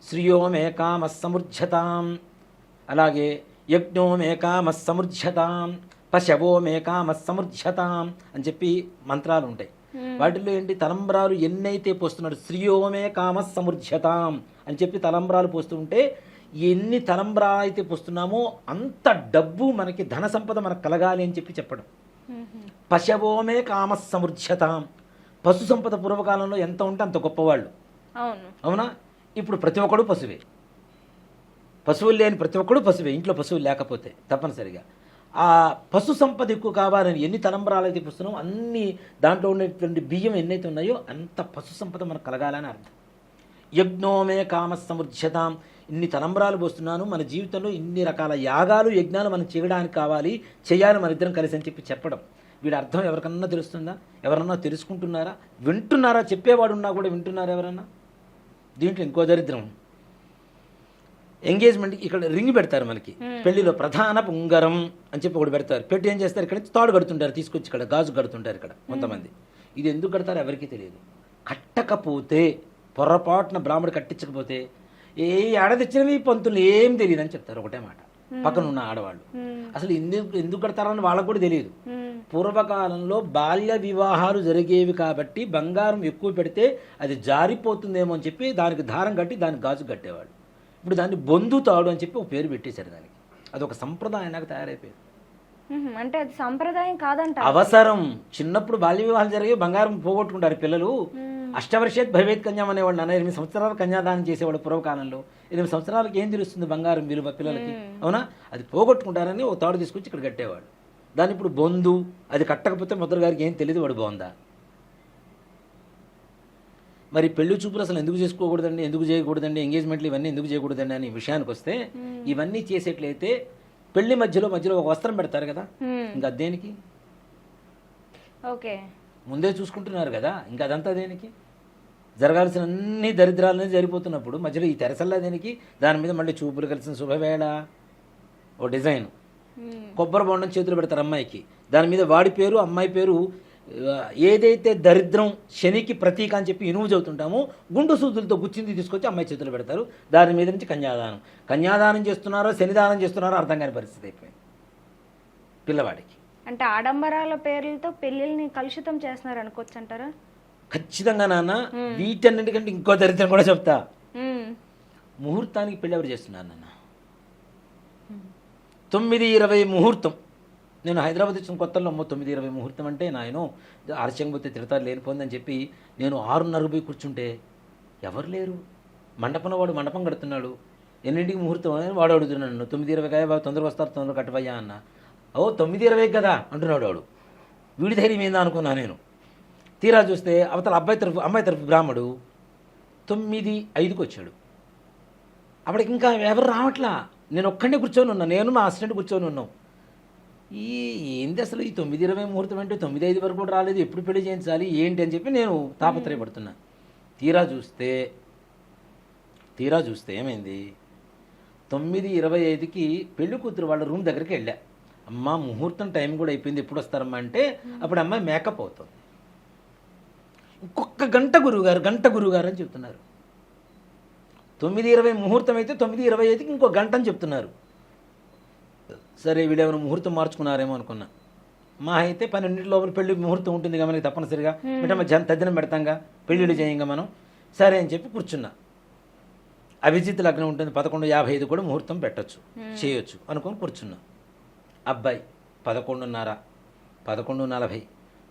శ్రియోమేకామస్సమృజ్యతాం, అలాగే యజ్ఞోమేకామస్సమృజ్యతాం, పశవోమేకామస్సమృజ్యతాం అని చెప్పి మంత్రాలు ఉంటాయి. వాటిల్లో ఏంటి? తలంబ్రాలు ఎన్నైతే పోస్తున్నాడు, శ్రియోమేకామస్సమృజ్యతాం అని చెప్పి తలంబ్రాలు పోస్తూ ఉంటే ఎన్ని తలంబ్రాలు అయితే పోస్తున్నామో అంత డబ్బు మనకి, ధన సంపద మనకు కలగాలి అని చెప్పి చెప్పడం. పశవోమే కామస్సమృజ్యతాం, పశు సంపద పూర్వకాలంలో ఎంత ఉంటే అంత గొప్పవాళ్ళు. అవును. అవునా? ఇప్పుడు ప్రతి ఒక్కడు పశువే. పశువులు లేని ప్రతి ఒక్కడు పశువే, ఇంట్లో పశువులు లేకపోతే తప్పనిసరిగా. ఆ పశు సంపద ఎక్కువ కావాలని ఎన్ని తలంబరాలు అయితే పుస్తున్నామో అన్ని దాంట్లో ఉండేటువంటి బియ్యం ఎన్నైతే ఉన్నాయో అంత పశు సంపద మనకు కలగాలని అర్థం. యజ్ఞోమే కామ సమృద్ధ్యతాం, ఇన్ని తలంబరాలు పోస్తున్నాను, మన జీవితంలో ఇన్ని రకాల యాగాలు యజ్ఞాలు మనం చేయడానికి కావాలి, చేయాలి మన ఇద్దరం కలిసి అని చెప్పడం. వీడి అర్థం ఎవరికన్నా తెలుస్తుందా? ఎవరన్నా తెలుసుకుంటున్నారా? వింటున్నారా? చెప్పేవాడు ఉన్నా కూడా వింటున్నారా ఎవరన్నా? దీంట్లో ఇంకో దరిద్రం, ఎంగేజ్మెంట్ ఇక్కడ రింగ్ పెడతారు మనకి పెళ్లిలో, ప్రధాన ఉంగరం అని చెప్పి ఒకటి పెడతారు. పెట్టి ఏం చేస్తారు, ఇక్కడ తాడు కడుతుంటారు, తీసుకొచ్చి ఇక్కడ గాజు కడుతుంటారు ఇక్కడ కొంతమంది. ఇది ఎందుకు కడతారో ఎవరికీ తెలియదు. కట్టకపోతే పొరపాటున బ్రాహ్మడు కట్టించకపోతే ఏ ఆడ తెచ్చినవి పంతులు ఏం తెలియదు అని చెప్తారు ఒకటే మాట పక్కన ఉన్న ఆడవాళ్ళు. అసలు ఎందుకు కడతారని వాళ్ళకు కూడా తెలియదు. పూర్వకాలంలో బాల్య వివాహాలు జరిగేవి కాబట్టి బంగారం ఎక్కువ పెడితే అది జారిపోతుందేమో అని చెప్పి దానికి దారం కట్టి దానికి గాజు కట్టేవాళ్ళు. ఇప్పుడు దాన్ని బొందు తాడు అని చెప్పి ఒక పేరు పెట్టేశారు దానికి. అది ఒక సంప్రదాయంగా తయారైపోయింది. అంటే అది సంప్రదాయం కాదంట, అవసరం. చిన్నప్పుడు బాల్య వివాహాలు జరిగే బంగారం పోగొట్టుకుంటారు పిల్లలు. అష్టవర్షేత్ భవేత్ కన్యాం అనేవాళ్ళు. 8 సంవత్సరాలు కన్యాదానం చేసేవాడు పూర్వకాలంలో. 8 సంవత్సరాలకి ఏం తెలుస్తుంది బంగారం విలువ పిల్లలకి? అవునా? అది పోగొట్టుకుంటారని ఒక తాడు తీసుకొచ్చి ఇక్కడ కట్టేవాడు. దాన్ని ఇప్పుడు బొందు, అది కట్టకపోతే మొదటి గారికి ఏం తెలియదు వాడు బాగుందా. మరి పెళ్లి చూపులు అసలు ఎందుకు చేసుకోకూడదండి, ఎందుకు చేయకూడదండి, ఎంగేజ్మెంట్లు ఇవన్నీ ఎందుకు చేయకూడదండి అని విషయానికి వస్తే, ఇవన్నీ చేసేట్లయితే పెళ్లి మధ్యలో ఒక వస్త్రం పెడతారు కదా, ఇంకా దేనికి? ఓకే, ముందే చూసుకుంటున్నారు కదా, ఇంకా అదంతా దేనికి? జరగాల్సిన అన్ని దరిద్రాలనే జరిగిపోతున్నప్పుడు మధ్యలో ఈ తెరసల్లా దేనికి? దాని మీద మళ్ళీ చూపులు కలిసిన శుభవేళ ఓ డిజైన్, కొబ్బరి బొండం చేతులు పెడతారు అమ్మాయికి, దాని మీద వాడి పేరు అమ్మాయి పేరు, ఏదైతే దరిద్రం శనికి ప్రతీక అని చెప్పి ఇనుము చదువుతుంటామో గుండు సూదులతో గుచ్చింది తీసుకొచ్చి అమ్మాయి చేతులు పెడతారు. దాని మీద నుంచి కన్యాదానం చేస్తున్నారో శనిదానం చేస్తున్నారో అర్థం కాని పరిస్థితి అయిపోయింది పిల్లవాడికి. అంటే ఆడంబరాల పేర్లతో పెళ్లిని కలుషితం చేస్తున్నారు అనుకోవచ్చు అంటారా? ఖచ్చితంగా నాన్న. వీటన్నిటికంటే ఇంకో దరిద్రం కూడా చెప్తా. ముహూర్తానికి పెళ్లి ఎవరు చేస్తున్నారు నాన్న? 9:20 ముహూర్తం. నేను హైదరాబాద్ వచ్చిన కొత్తలో 9:20 ముహూర్తం అంటే నాయనో ఆలస్యం పోతే తిడతారు లేనిపోందని చెప్పి నేను 6:30 పోయి కూర్చుంటే ఎవరు లేరు. మండపంలో వాడు మండపం కడుతున్నాడు. ఎన్నింటికి ముహూర్తం అని వాడు అడుగుతున్నాడు. 9:20 బాబు తొందరగా వస్తారు, తొందరగా కట్టవయ్యా అన్న. ఓ 9:20 కదా అంటున్నాడు వాడు. వీడి ధైర్యం ఏందా అనుకున్నా నేను. తీరా చూస్తే అవతల అమ్మాయి తరఫు బ్రాహ్మడు 9:05కి వచ్చాడు. అప్పటికి ఇంకా ఎవరు రావట్లా. నేను ఒక్కడే కూర్చొని ఉన్నా, నేను మా అసిస్టెంట్ కూర్చొని ఉన్నాం. ఏంది అసలు ఈ 9:20 ముహూర్తం అంటే 9:05 వరకు కూడా రాలేదు, ఎప్పుడు పెళ్లి చేయించాలి ఏంటి అని చెప్పి నేను తాపత్రయపడుతున్నా. తీరా చూస్తే ఏమైంది, 9:25కి పెళ్లి కూతురు వాళ్ళ రూమ్ దగ్గరికి వెళ్ళా. అమ్మ ముహూర్తం టైం కూడా అయిపోయింది, ఎప్పుడు వస్తారమ్మా అంటే అప్పుడు అమ్మాయి మేకప్ అవుతుంది. ఇంకొక గంట గురువుగారు అని చెప్తున్నారు. 9:20 ముహూర్తం అయితే 9:25కి ఇంకో గంట అని చెప్తున్నారు. సరే వీడేమైనా ముహూర్తం మార్చుకున్నారేమో అనుకున్నా. మా అయితే 12 లోపల పెళ్లి ముహూర్తం ఉంటుంది కదా మనకి తప్పనిసరిగా, అంటే మధ్యాహ్నం తద్దినం పెడతాంగా, పెళ్ళిళ్ళు చేయంగా మనం. సరే అని చెప్పి కూర్చున్నా. అభిజిత్ లగ్నం ఉంటుంది, 11:55 కూడా ముహూర్తం చేయొచ్చు అనుకొని కూర్చున్నా. అబ్బాయి 11:30, 11:40,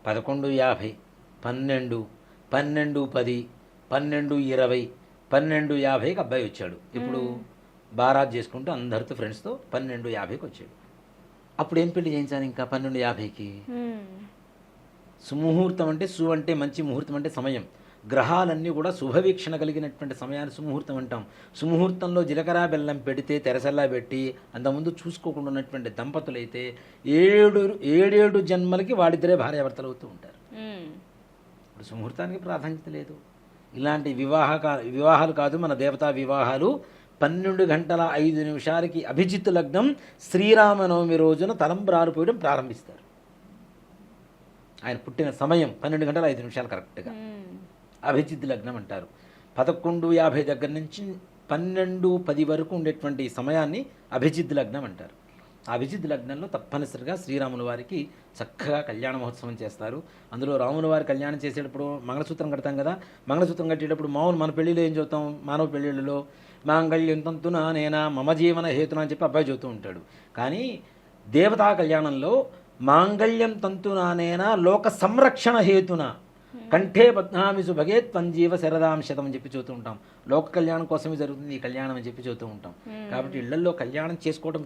11:50, 12, 12:10, 12:20, 12:50కి అబ్బాయి వచ్చాడు. ఇప్పుడు బారాత్ చేసుకుంటూ అందరితో ఫ్రెండ్స్తో 12:50కి వచ్చాడు. అప్పుడు ఏం పెళ్లి చేయించాను ఇంకా 12:50కి? సుముహూర్తం అంటే అంటే మంచి ముహూర్తం అంటే సమయం. గ్రహాలన్నీ కూడా శుభవీక్షణ కలిగినటువంటి సమయాన్ని సుముహూర్తం అంటాం. సుముహూర్తంలో జీలకర్ర బెల్లం పెడితే తెరసల్లా పెట్టి అంతకుముందు చూసుకోకుండా ఉన్నటువంటి దంపతులైతే 7 జన్మలకి వాడిద్దరే భార్యాభర్తలు అవుతూ ఉంటారు. ఇప్పుడు సుముహూర్తానికి ప్రాధాన్యత లేదు. ఇలాంటి వివాహాలు కాదు మన దేవతా వివాహాలు. 12:05 అభిజిత్ లగ్నం శ్రీరామనవమి రోజున తలంబ్రాలు పోయడం ప్రారంభిస్తారు. ఆయన పుట్టిన సమయం 12:05 కరెక్ట్గా అభిజిత్ లగ్నం అంటారు. 11:50 దగ్గర నుంచి 12:10 వరకు ఉండేటువంటి సమయాన్ని అభిజిత్ లగ్నం అంటారు. ఆ అభిజిత్ లగ్నంలో తప్పనిసరిగా శ్రీరాముల వారికి చక్కగా కళ్యాణ మహోత్సవం చేస్తారు. అందులో రాముల వారి కళ్యాణం చేసేటప్పుడు మంగళసూత్రం కడతాం కదా, మంగళసూత్రం కట్టేటప్పుడు మన పెళ్లిలో ఏం చదువుతాం, మానవ పెళ్ళిళ్ళలో మాంగళ్యం తంతున నేనా మమ జీవన హేతున అని చెప్పి అబ్బాయి చదువుతూ ఉంటాడు. కానీ దేవతా కళ్యాణంలో మాంగళ్యం తంతున నేనా లోక సంరక్షణ హేతున, కంఠే పద్మామిసు భగేత్ పంజీవ శరదాం శతం అని చెప్పి చూస్తూ ఉంటాం. లోక కళ్యాణం కోసమే జరుగుతుంది ఈ కళ్యాణం అని చెప్పి చూస్తూ ఉంటాం. కాబట్టి ఇళ్లలో కళ్యాణం చేసుకోవడం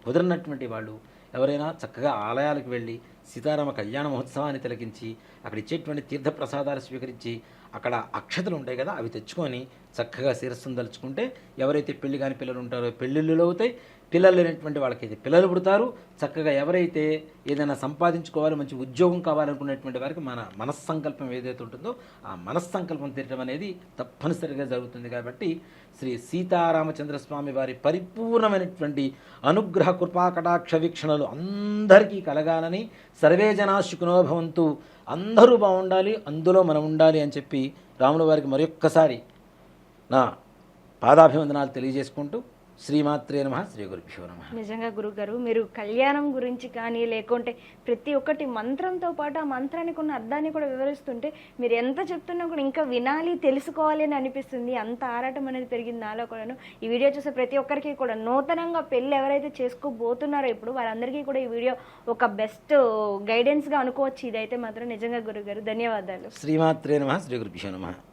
కుదరనటువంటి వాళ్ళు ఎవరైనా చక్కగా ఆలయాలకు వెళ్ళి సీతారామ కళ్యాణ మహోత్సవాన్ని తిలకించి అక్కడ ఇచ్చేటువంటి తీర్థ ప్రసాదాలు స్వీకరించి అక్కడ అక్షతలు ఉంటాయి కదా అవి తెచ్చుకొని చక్కగా శిరస్సును దలుచుకుంటే ఎవరైతే పెళ్లి కాని పిల్లలు ఉంటారో పెళ్ళిళ్ళు అవుతాయి, పిల్లలు లేనటువంటి వాళ్ళకైతే పిల్లలు పుడతారు. చక్కగా ఎవరైతే ఏదైనా సంపాదించుకోవాలి, మంచి ఉద్యోగం కావాలనుకునేటువంటి వారికి మన మనస్సంకల్పం ఏదైతే ఉంటుందో ఆ మనస్సంకల్పం తీరడం అనేది తప్పనిసరిగా జరుగుతుంది. కాబట్టి శ్రీ సీతారామచంద్రస్వామి వారి పరిపూర్ణమైనటువంటి అనుగ్రహ కృపా కటాక్ష వీక్షణలు అందరికీ కలగాలని, సర్వే జనా సుఖినో భవంతు, అందరూ బాగుండాలి, అందులో మనం ఉండాలి అని చెప్పి రాముల వారికి మరొక్కసారి నా పాదాభివందనాలు తెలియజేసుకుంటూ శ్రీమాత్రే నమః, శ్రీ గురుభ్యో నమః. నిజంగా గురుగారు మీరు కళ్యాణం గురించి కానీ లేకుంటే ప్రతి ఒక్కటి మంత్రంతో పాటు ఆ మంత్రానికి ఉన్న అర్థాన్ని కూడా వివరిస్తుంటే మీరు ఎంత చెప్తున్నా కూడా ఇంకా వినాలి, తెలుసుకోవాలి అని అనిపిస్తుంది. అంత ఆరాటం అనేది పెరిగింది నాలో కూడాను. ఈ వీడియో చూసే ప్రతి ఒక్కరికి కూడా నూతనంగా పెళ్ళి ఎవరైతే చేసుకోబోతున్నారో ఇప్పుడు వారందరికీ కూడా ఈ వీడియో ఒక బెస్ట్ గైడెన్స్గా అనుకోవచ్చు. ఇదైతే మాత్రం నిజంగా గురుగారు ధన్యవాదాలు. శ్రీమాత్రే నమః, శ్రీ గురుభ్యో నమః.